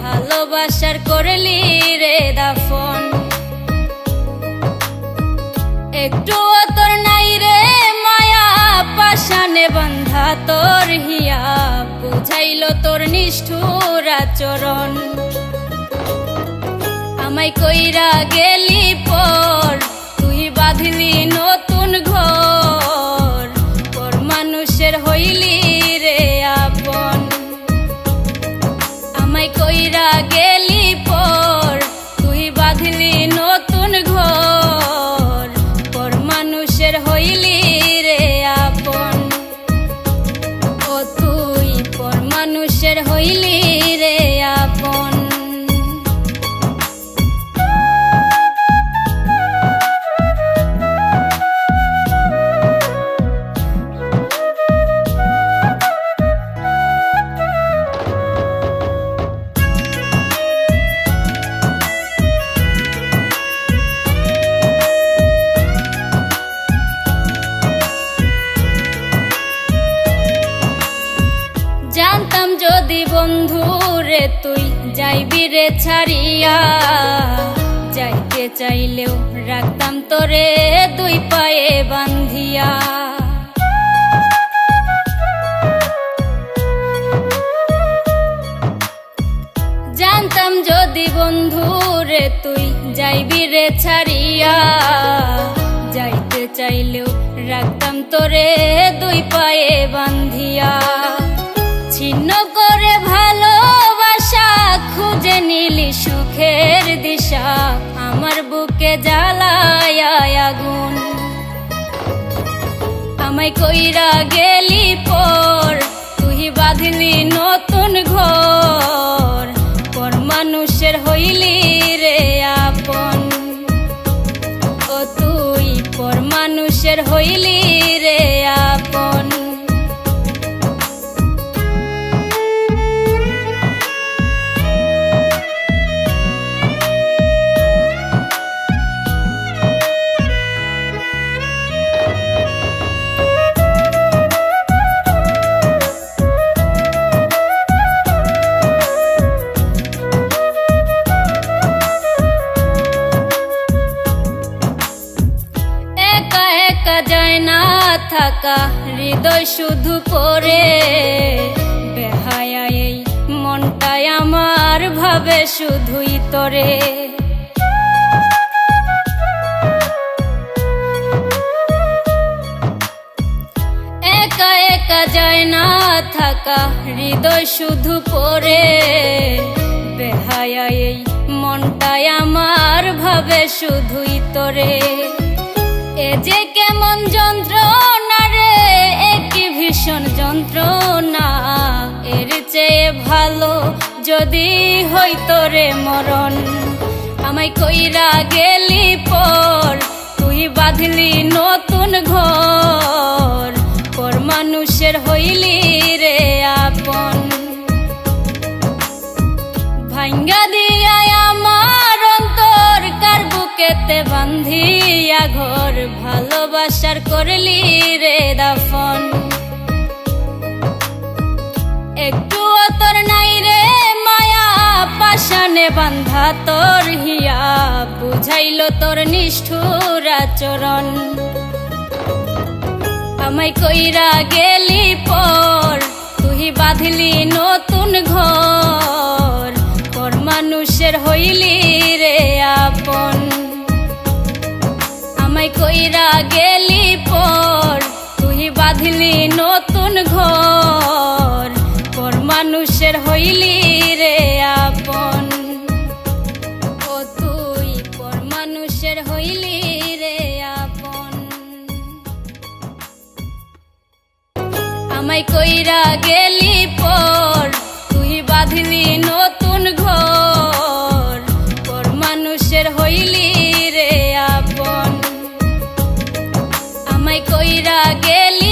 ভালোবাসার করলি রে দাফন। একটুও তোর নাই রে মায়া, পাশানে বান্ধা তোর হিয়া, বুঝাইলো তোর নিষ্ঠুর আচরণ। আমায় কইরা গেলি পর, তুই বাঁধলি নতুন ঘর, পর মানুষের হইলি রে আপন। আমায় কইরা গেলি পর, তুই বাঁধলি নতুন ঘর, পর মানুষের হইলি রে আপন। ও তুই পর মানুষের হইলি রে আপন। জানতাম যদি বন্ধু রে তুই যাইবি রে ছাড়িয়া, যাইতে চাইলেও রাখতাম তোরে দুই পায়ে বান্ধিয়া। জানতাম যদি বন্ধু রে তুই যাইবি রে ছাড়িয়া, যাইতে চাইলেও রাখতাম তোরে দুই পায়ে বান্ধিয়া। ছিন্ন করে ভালোবাসা, খুঁজে নিলি সুখের দিশা, আমার বুকে জ্বালায় আগুন। আমায় কইরা গেলি পর, তুই বাঁধলি নতুন ঘর, পর মানুষের হইলি রে আপন। ও তুই পর মানুষের হইলি রে আপন। যায় না থাকা হৃদয় শুধু পড়ে, বেহায়া এই মনটাই আমার ভাবে শুধুই তোরে। একা একা যায় না থাকা হৃদয় শুধু পড়ে, বেহায়া এই মনটাই আমার ভাবে শুধুই তোরে। এ যে কেমন যন্ত্রণা রে, একই ভীষণ যন্ত্রণা, এর চেয়ে ভালো যদি হইতো রে মরণ। আমায় কইরা গেলি পর, তুই বাঁধলি নতুন ঘর, পর মানুষের হইলি রে আপন। ভাঙ্গা দিয়া আমার অন্তর, কার বুকেতে বান্ধিয়া ঘর, ভালোবাসার করলি রে দাফন। একটুও তোর নাই রে মায়া, পাশানে বান্ধা তোর হিয়া, বুঝাইলো তোর নিষ্ঠুর আচরণ। আমায় কইরা গেলি পর, তুই বাঁধলি নতুন ঘর, পর মানুষের হইলি রে আপন। আমায় কইরা গেলি পর, তুই বাঁধলি নতুন ঘর, পর মানুষের হইলি রে আপন। ও তুই পর মানুষের হইলি রে আপন। আমায় কইরা গেলি পর, তুই বাঁধলি নতুন ঘর, পর মানুষের হইলি রে আপন। আমায় কইরা গেলি